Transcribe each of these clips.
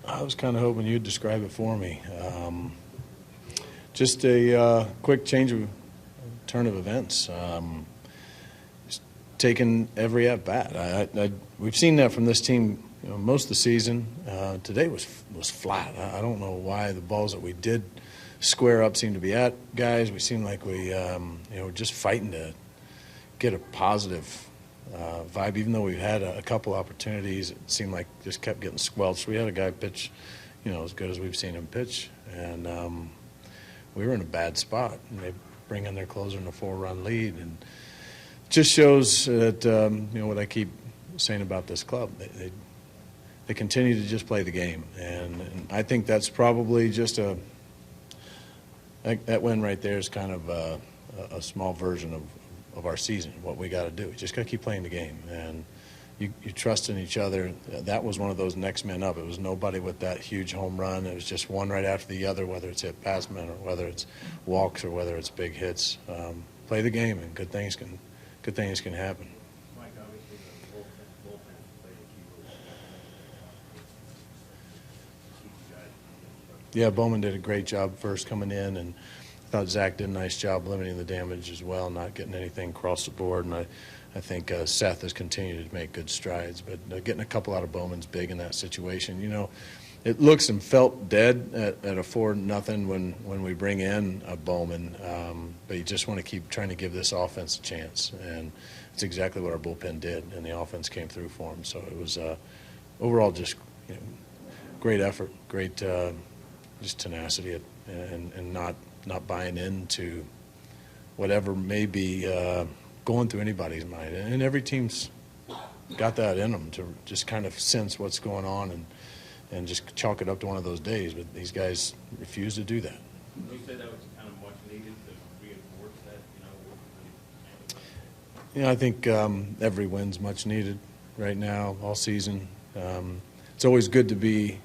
I was kind of hoping you'd describe it for me. Just a quick turn of events. Just taking every at bat. We've seen that from this team, most of the season. Today was flat. I don't know why the balls that we did square up seemed to be at guys. We seemed like we were just fighting to get a positive vibe, even though we've had a couple opportunities. It seemed like just kept getting squelched. We had a guy pitch, as good as we've seen him pitch, and we were in a bad spot. And they bring in their closer in a 4-run lead, and it just shows that what I keep saying about this club. They continue to just play the game, and I think that's probably just that win right there is kind of a small version of our season, what we got to do. We just got to keep playing the game, and you trust in each other. That was one of those next men up. It was nobody with that huge home run. It was just one right after the other, whether it's hit past men or whether it's walks or whether it's big hits. Play the game, and good things can happen. Mike, obviously the bullpen played a key role. Yeah, Bowman did a great job first coming in, and I thought Zach did a nice job limiting the damage as well, not getting anything across the board. And I think Seth has continued to make good strides, but getting a couple out of Bowman's big in that situation. It looks and felt dead at a 4-0 when we bring in a Bowman, but you just want to keep trying to give this offense a chance, and it's exactly what our bullpen did, and the offense came through for them. So it was overall just great effort, great just tenacity, and not buying into whatever may be going through anybody's mind. And every team's got that in them to just kind of sense what's going on and just chalk it up to one of those days. But these guys refuse to do that. Would you say that was kind of much needed to reinforce that, I think every win's much needed right now, all season. It's always good to be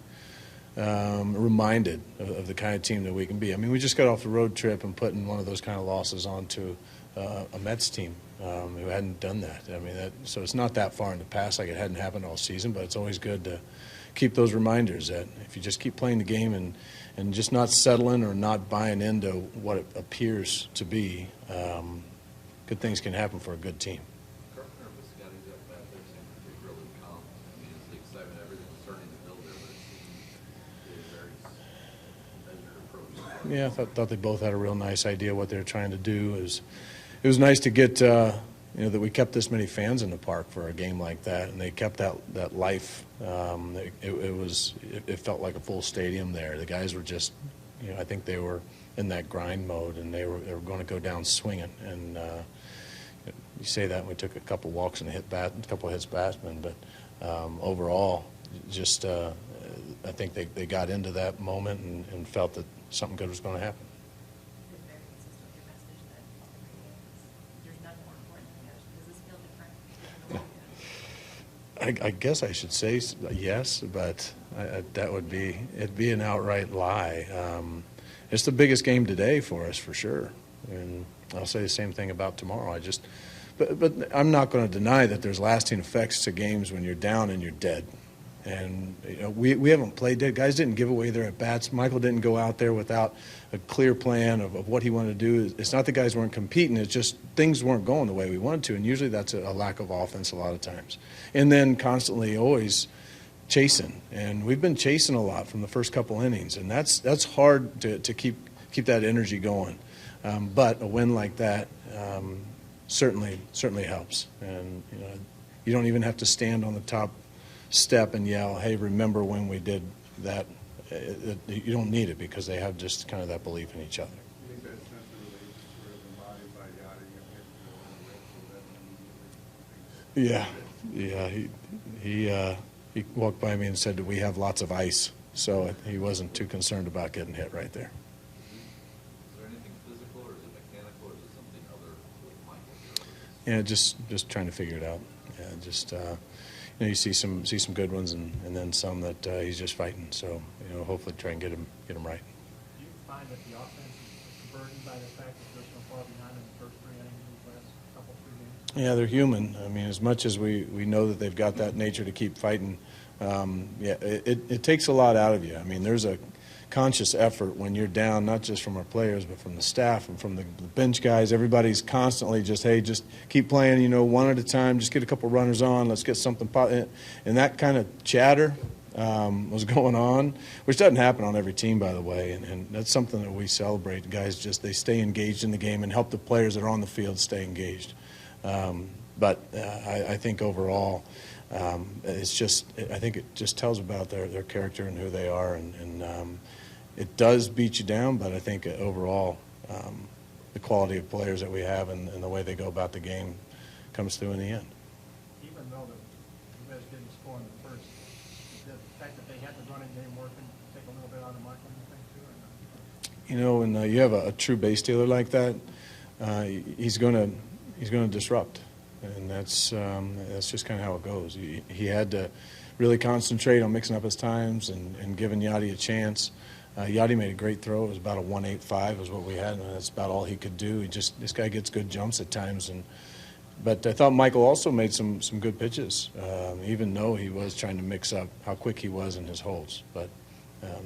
reminded of the kind of team that we can be. I mean, we just got off the road trip and putting one of those kind of losses onto a Mets team who hadn't done that. I mean, so it's not that far in the past, like it hadn't happened all season, but it's always good to keep those reminders that if you just keep playing the game and just not settling or not buying into what it appears to be, good things can happen for a good team. Yeah, I thought they both had a real nice idea what they were trying to do. It was nice to get that we kept this many fans in the park for a game like that, and they kept that life. It felt like a full stadium there. The guys were just, I think they were in that grind mode, and they were going to go down swinging. And you say that, and we took a couple walks and a couple hits batsmen, but overall, just I think they got into that moment and felt that something good was going to happen. It's very consistent with your message that there's none more important than the others. Does this feel different? I guess I should say yes, but that would be an outright lie. It's the biggest game today for us for sure, and I'll say the same thing about tomorrow. But I'm not going to deny that there's lasting effects to games when you're down and you're dead. And we haven't played dead. Guys didn't give away their at-bats. Michael didn't go out there without a clear plan of what he wanted to do. It's not that guys weren't competing. It's just things weren't going the way we wanted to, and usually that's a lack of offense a lot of times. And then constantly always chasing. And we've been chasing a lot from the first couple innings, and that's hard to keep that energy going. But a win like that certainly helps. And you don't even have to stand on the top step and yell, hey, remember when we did that. You don't need it because they have just kind of that belief in each other. You think that sense of relief is sort of embodied by Yachty? Yeah. He walked by me and said that we have lots of ice, so he wasn't too concerned about getting hit right there. Is there anything physical, or is it mechanical, or is it something other with Michael? Yeah, just trying to figure it out. Yeah, just you see some good ones and then some that he's just fighting. So hopefully try and get him right. Do you find that the offense is burdened by the fact that they're so far behind in the first 3 innings of the last couple 3 games? Yeah, they're human. I mean, as much as we know that they've got that nature to keep fighting, Yeah, it takes a lot out of you. I mean, there's a conscious effort when you're down, not just from our players, but from the staff and from the bench guys. Everybody's constantly just, hey, just keep playing, you know, one at a time, just get a couple runners on, let's get something. And that kind of chatter was going on, which doesn't happen on every team, by the way, and that's something that we celebrate. Guys just, they stay engaged in the game and help the players that are on the field stay engaged. But I think overall, it's just, I think it just tells about their character and who they are, and it does beat you down, but I think overall the quality of players that we have and the way they go about the game comes through in the end. Even though you guys didn't score in the first, did the fact that they had the running game working take a little bit out of Michael, you think, too, or not? You know, when you have a true base stealer like that, he's going to disrupt, and that's just kind of how it goes. He had to really concentrate on mixing up his times and giving Yachty a chance. Yachty made a great throw. It was about a 1.85 is what we had, and that's about all he could do. This guy gets good jumps at times, but I thought Michael also made some good pitches, even though he was trying to mix up how quick he was in his holds. But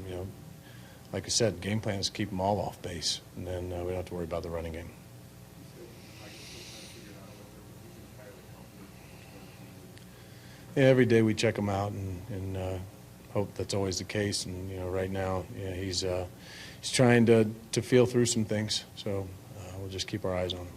you know, like I said, game plan is to keep them all off base, and then we don't have to worry about the running game. Yeah, every day we check him out and hope that's always the case. And you know, right now, yeah, he's trying to feel through some things. So we'll just keep our eyes on him.